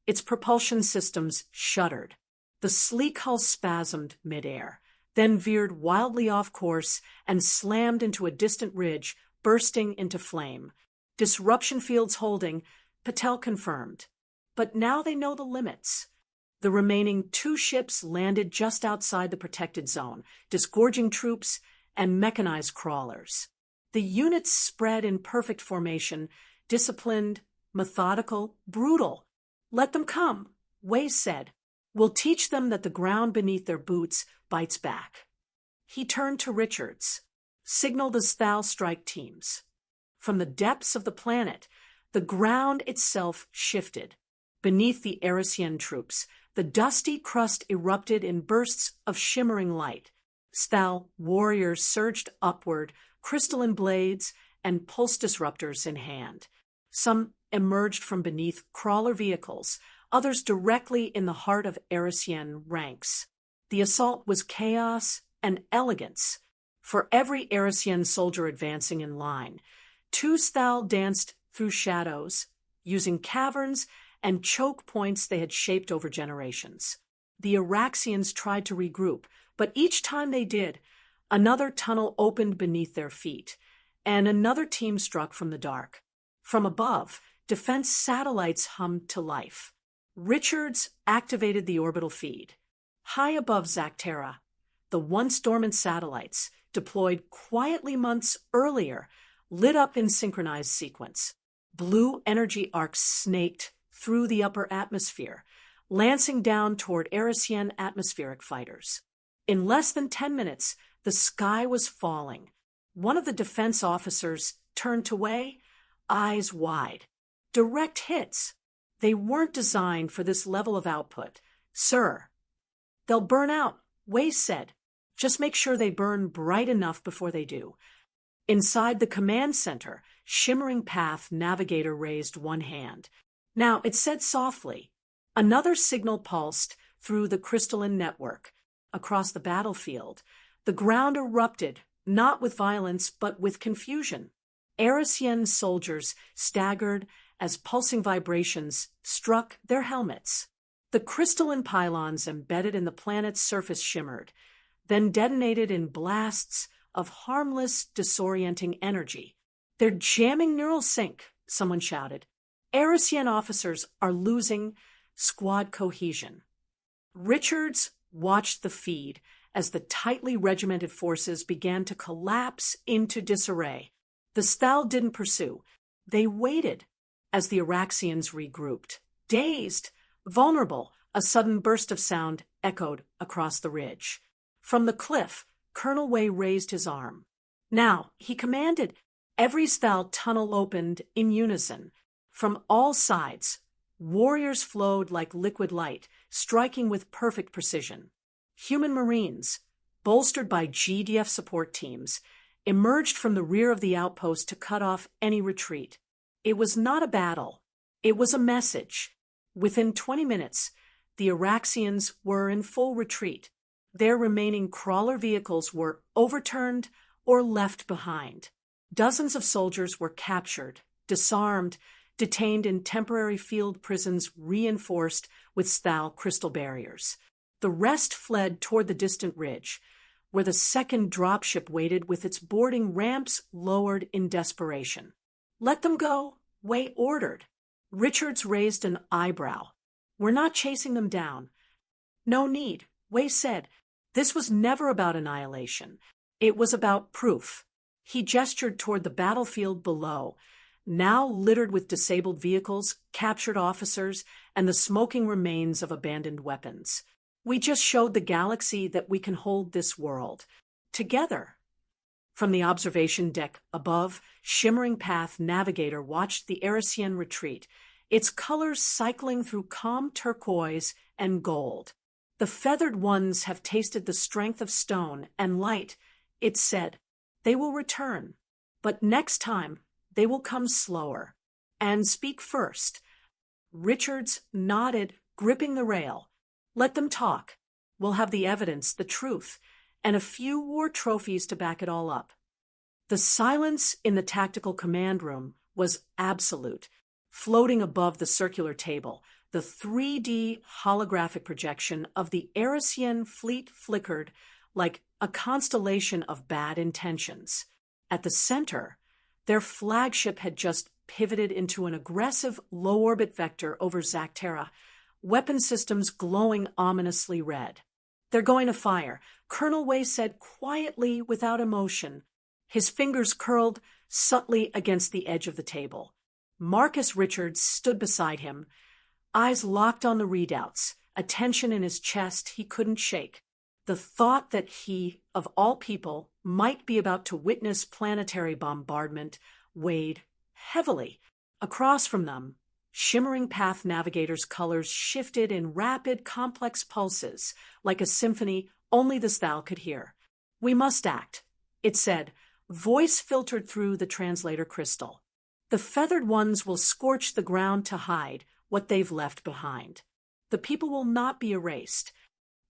its propulsion systems shuddered. The sleek hull spasmed midair, then veered wildly off course and slammed into a distant ridge, bursting into flame. "Disruption fields holding," Patel confirmed. But now they know the limits. The remaining 2 ships landed just outside the protected zone, disgorging troops and mechanized crawlers. The units spread in perfect formation, disciplined, methodical, brutal. "Let them come," Wei said. "We'll teach them that the ground beneath their boots bites back." He turned to Richards. "Signal the Thal strike teams." From the depths of the planet, the ground itself shifted. Beneath the Arisian troops, the dusty crust erupted in bursts of shimmering light. Thal warriors surged upward, crystalline blades and pulse disruptors in hand. Some emerged from beneath crawler vehicles, others directly in the heart of Arisian ranks. The assault was chaos and elegance. For every Arisian soldier advancing in line, 2 Thal danced through shadows, using caverns and choke points they had shaped over generations. The Araxians tried to regroup, but each time they did, another tunnel opened beneath their feet, and another team struck from the dark. From above, defense satellites hummed to life. Richards activated the orbital feed. High above Zactera, the once dormant satellites, deployed quietly months earlier, lit up in synchronized sequence. Blue energy arcs snaked through the upper atmosphere, lancing down toward Arisian atmospheric fighters. In less than 10 minutes, the sky was falling. One of the defense officers turned to Wei, eyes wide. "Direct hits. They weren't designed for this level of output, sir." "They'll burn out," Wei said. "Just make sure they burn bright enough before they do." Inside the command center, Shimmering Path Navigator raised one hand. Now it said softly. Another signal pulsed through the crystalline network. Across the battlefield, the ground erupted, not with violence, but with confusion. Arisian soldiers staggered as pulsing vibrations struck their helmets. The crystalline pylons embedded in the planet's surface shimmered, then detonated in blasts of harmless, disorienting energy. "They're jamming neural sync," someone shouted. "Arisian officers are losing squad cohesion." Richards watched the feed as the tightly regimented forces began to collapse into disarray. The Thal didn't pursue. They waited as the Araxians regrouped. Dazed, vulnerable, a sudden burst of sound echoed across the ridge. From the cliff, Colonel Wei raised his arm. "Now," he commanded. Every Thal tunnel opened in unison. From all sides, warriors flowed like liquid light, striking with perfect precision. Human Marines, bolstered by GDF support teams, emerged from the rear of the outpost to cut off any retreat. It was not a battle. It was a message. Within 20 minutes, the Araxians were in full retreat. Their remaining crawler vehicles were overturned or left behind. Dozens of soldiers were captured, disarmed, detained in temporary field prisons reinforced with Thal crystal barriers. The rest fled toward the distant ridge, where the second dropship waited with its boarding ramps lowered in desperation. "Let them go," Wei ordered. Richards raised an eyebrow. "We're not chasing them down." "No need," Wei said. "This was never about annihilation. It was about proof." He gestured toward the battlefield below, now littered with disabled vehicles, captured officers, and the smoking remains of abandoned weapons. "We just showed the galaxy that we can hold this world. Together." From the observation deck above, Shimmering Path Navigator watched the Arisian retreat, its colors cycling through calm turquoise and gold. The feathered ones have tasted the strength of stone and light, it said. They will return, but next time they will come slower and speak first. Richards nodded, gripping the rail. Let them talk. We'll have the evidence, the truth, and a few war trophies to back it all up. The silence in the tactical command room was absolute. Floating above the circular table, the 3D holographic projection of the Arisian fleet flickered like a constellation of bad intentions. At the center, their flagship had just pivoted into an aggressive low-orbit vector over Zactera, weapon systems glowing ominously red. They're going to fire, Colonel Way said quietly without emotion. His fingers curled subtly against the edge of the table. Marcus Richards stood beside him, eyes locked on the readouts, a tension in his chest he couldn't shake. The thought that he, of all people, might be about to witness planetary bombardment weighed heavily. Across from them, Shimmering Path Navigator's colors shifted in rapid, complex pulses, like a symphony only the Sthal could hear. We must act, it said, voice filtered through the translator crystal. The feathered ones will scorch the ground to hide what they've left behind. The people will not be erased.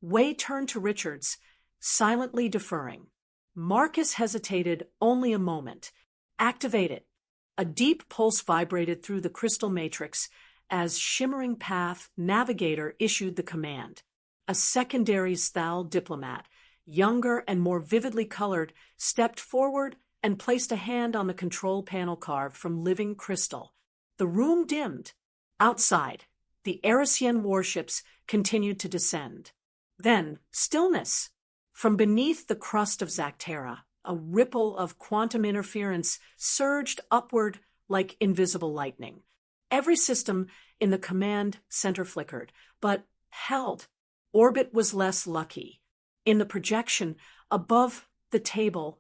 Way turned to Richards, silently deferring. Marcus hesitated only a moment. Activate it. A deep pulse vibrated through the crystal matrix as Shimmering Path Navigator issued the command. A secondary Sthal diplomat, younger and more vividly colored, stepped forward and placed a hand on the control panel carved from living crystal. The room dimmed. Outside, the Arisian warships continued to descend. Then, stillness. From beneath the crust of Zactera, a ripple of quantum interference surged upward like invisible lightning. Every system in the command center flickered, but held. Orbit was less lucky. In the projection above the table,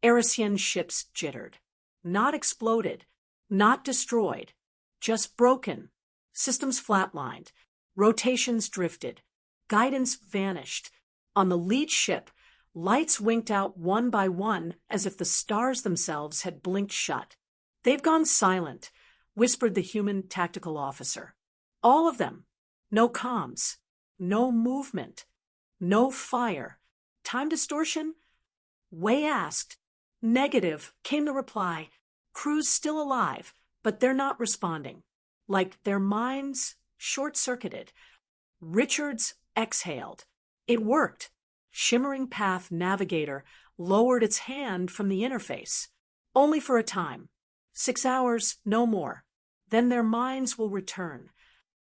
Arisian ships jittered. Not exploded, not destroyed, just broken. Systems flatlined. Rotations drifted. Guidance vanished. On the lead ship, lights winked out one by one as if the stars themselves had blinked shut. They've gone silent, whispered the human tactical officer. All of them. No comms. No movement. No fire. Time distortion? Way asked. Negative, came the reply. Crew's still alive, but they're not responding. Like their minds short-circuited. Richards exhaled. It worked. Shimmering Path Navigator lowered its hand from the interface. Only for a time. 6 hours, no more. Then their minds will return.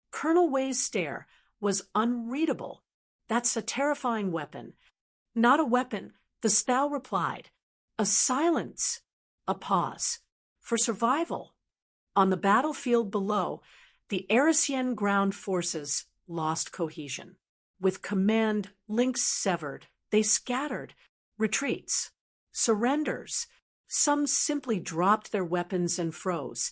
Colonel Way's stare was unreadable. That's a terrifying weapon. Not a weapon, the Sthal replied. A silence. A pause. For survival. On the battlefield below, the Arisian ground forces lost cohesion. With command links severed, they scattered. Retreats. Surrenders. Some simply dropped their weapons and froze,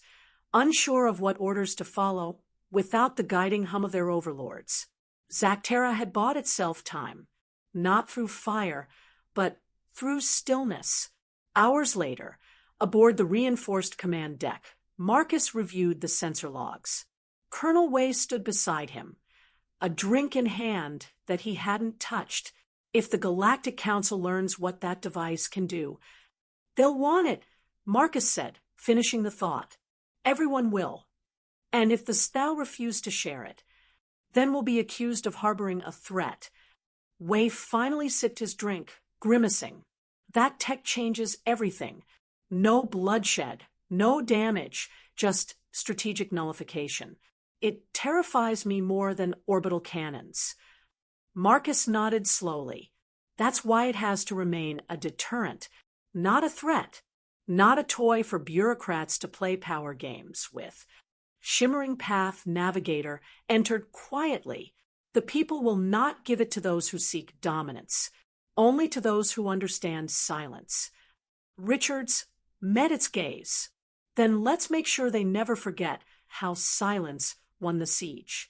unsure of what orders to follow, without the guiding hum of their overlords. Zactera had bought itself time, not through fire, but through stillness. Hours later, aboard the reinforced command deck, Marcus reviewed the sensor logs. Colonel Way stood beside him, a drink in hand that he hadn't touched. If the Galactic Council learns what that device can do, they'll want it, Marcus said, finishing the thought. Everyone will. And if the Sthal refuse to share it, then we'll be accused of harboring a threat. Way finally sipped his drink, grimacing. That tech changes everything. No bloodshed, no damage, just strategic nullification. It terrifies me more than orbital cannons. Marcus nodded slowly. That's why it has to remain a deterrent, not a threat, not a toy for bureaucrats to play power games with. Shimmering Path Navigator entered quietly. The people will not give it to those who seek dominance, only to those who understand silence. Richards met its gaze. Then let's make sure they never forget how silence won the siege.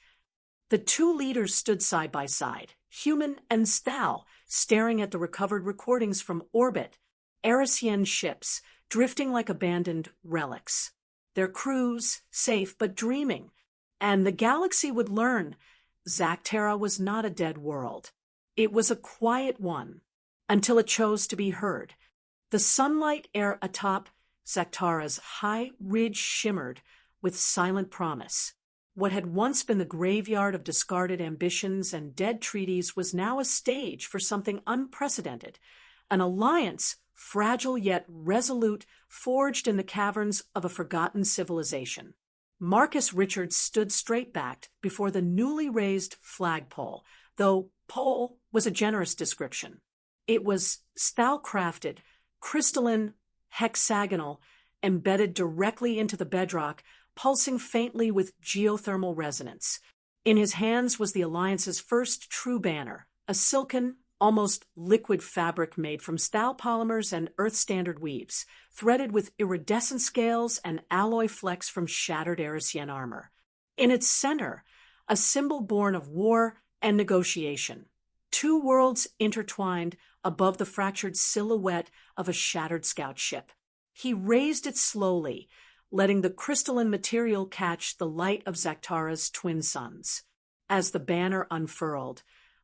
The two leaders stood side by side, Human and Stal, staring at the recovered recordings from orbit, Arisian ships drifting like abandoned relics. Their crews, safe but dreaming. And the galaxy would learn Zactera was not a dead world. It was a quiet one, until it chose to be heard. The sunlight air atop Zactera's high ridge shimmered with silent promise. What had once been the graveyard of discarded ambitions and dead treaties was now a stage for something unprecedented, an alliance, fragile yet resolute, forged in the caverns of a forgotten civilization. Marcus Richards stood straight-backed before the newly raised flagpole, though pole was a generous description. It was style-crafted, crystalline, hexagonal, embedded directly into the bedrock, pulsing faintly with geothermal resonance. In his hands was the Alliance's first true banner, a silken, almost liquid fabric made from style polymers and Earth-standard weaves, threaded with iridescent scales and alloy flecks from shattered Arisian armor. In its center, a symbol born of war and negotiation. Two worlds intertwined above the fractured silhouette of a shattered scout ship. He raised it slowly, letting the crystalline material catch the light of Zactera's twin suns. As the banner unfurled,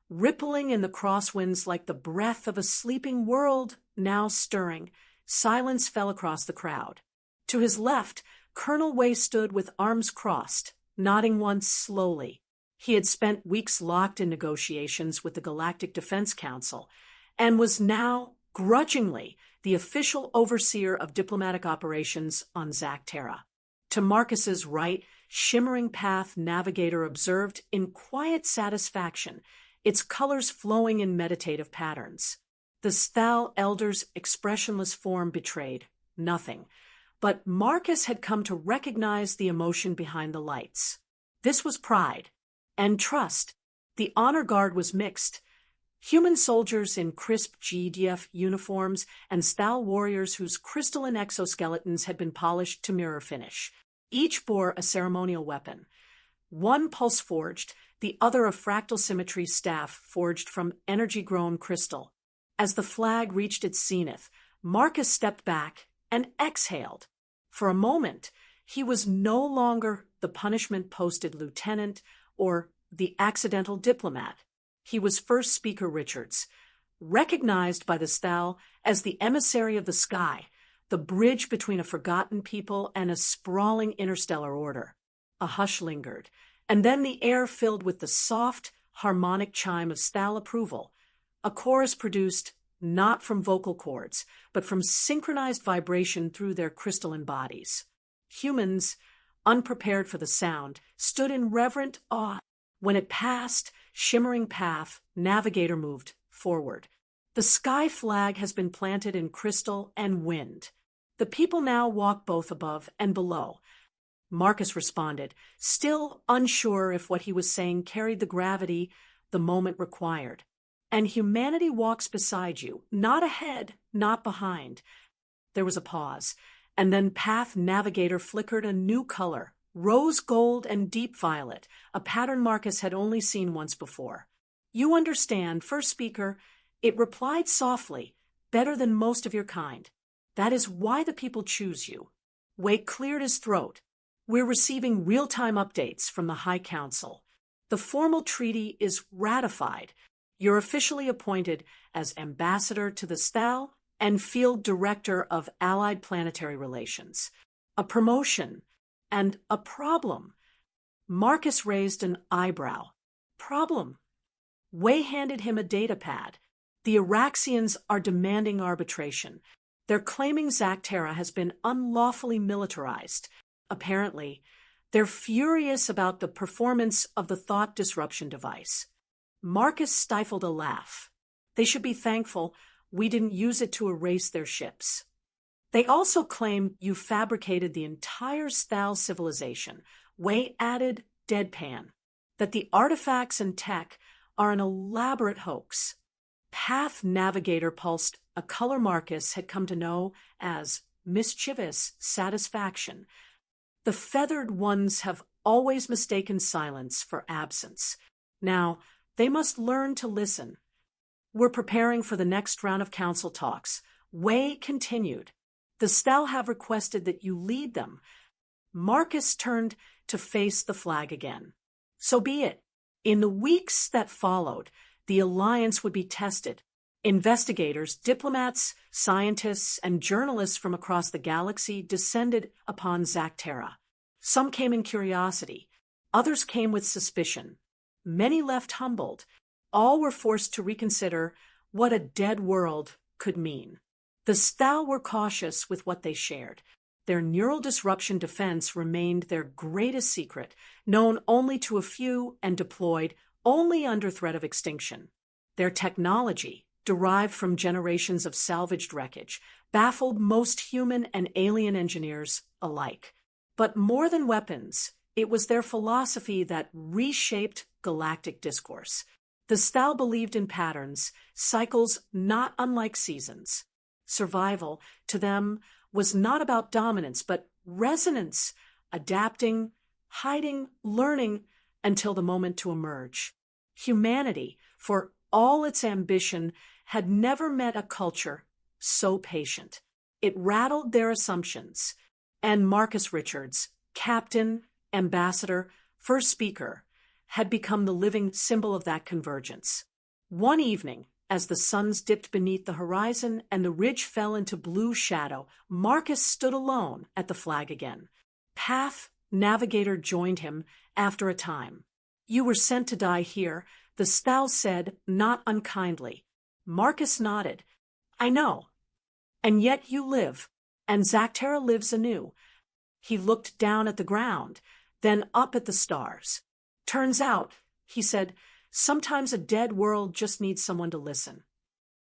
rippling in the crosswinds like the breath of a sleeping world now stirring, silence fell across the crowd. To his left, Colonel Way stood with arms crossed, nodding once slowly. He had spent weeks locked in negotiations with the Galactic Defense Council and was now, grudgingly, the official overseer of diplomatic operations on Zactera. To Marcus's right, shimmering path navigator observed in quiet satisfaction, its colors flowing in meditative patterns. The Stal elder's expressionless form betrayed nothing, but Marcus had come to recognize the emotion behind the lights. This was pride and trust. The honor guard was mixed. Human soldiers in crisp GDF uniforms and Stal warriors whose crystalline exoskeletons had been polished to mirror finish. Each bore a ceremonial weapon. One pulse-forged, the other a fractal symmetry staff forged from energy-grown crystal. As the flag reached its zenith, Marcus stepped back and exhaled. For a moment, he was no longer the punishment-posted lieutenant or the accidental diplomat. He was First Speaker Richards, recognized by the Stal as the emissary of the sky, the bridge between a forgotten people and a sprawling interstellar order. A hush lingered, and then the air filled with the soft, harmonic chime of Stal approval, a chorus produced not from vocal cords, but from synchronized vibration through their crystalline bodies. Humans, unprepared for the sound, stood in reverent awe. When it passed, shimmering path, navigator moved forward. The sky flag has been planted in crystal and wind. The people now walk both above and below. Marcus responded, still unsure if what he was saying carried the gravity the moment required. And humanity walks beside you, not ahead, not behind. There was a pause, and then path navigator flickered a new color, rose gold and deep violet, a pattern Marcus had only seen once before. You understand, First Speaker, it replied softly, better than most of your kind. That is why the people choose you. Wake cleared his throat. We're receiving real-time updates from the High Council. The formal treaty is ratified. You're officially appointed as ambassador to the Stal and field director of Allied Planetary Relations. A promotion and a problem. Marcus raised an eyebrow. Problem. Way handed him a data pad. The Araxians are demanding arbitration. They're claiming Zactera has been unlawfully militarized. Apparently, they're furious about the performance of the thought disruption device. Marcus stifled a laugh. They should be thankful we didn't use it to erase their ships. They also claim you fabricated the entire Stal civilization. Way added deadpan. That the artifacts and tech are an elaborate hoax. Path Navigator pulsed a color Marcus had come to know as mischievous satisfaction. The feathered ones have always mistaken silence for absence. Now, they must learn to listen. We're preparing for the next round of council talks. Way continued. The Stal have requested that you lead them. Marcus turned to face the flag again. So be it. In the weeks that followed, the alliance would be tested. Investigators, diplomats, scientists, and journalists from across the galaxy descended upon Zactera. Some came in curiosity. Others came with suspicion. Many left humbled. All were forced to reconsider what a dead world could mean. The Stal were cautious with what they shared. Their neural disruption defense remained their greatest secret, known only to a few and deployed only under threat of extinction. Their technology, derived from generations of salvaged wreckage, baffled most human and alien engineers alike. But more than weapons, it was their philosophy that reshaped galactic discourse. The Stal believed in patterns, cycles not unlike seasons. Survival, to them, was not about dominance, but resonance, adapting, hiding, learning, until the moment to emerge. Humanity, for all its ambition, had never met a culture so patient. It rattled their assumptions. And Marcus Richards, captain, ambassador, first speaker, had become the living symbol of that convergence. One evening, as the suns dipped beneath the horizon and the ridge fell into blue shadow, Marcus stood alone at the flag again. Path Navigator joined him after a time. You were sent to die here, the Stal said, not unkindly. Marcus nodded. I know. And yet you live, and Zactera lives anew. He looked down at the ground, then up at the stars. Turns out, he said, sometimes a dead world just needs someone to listen.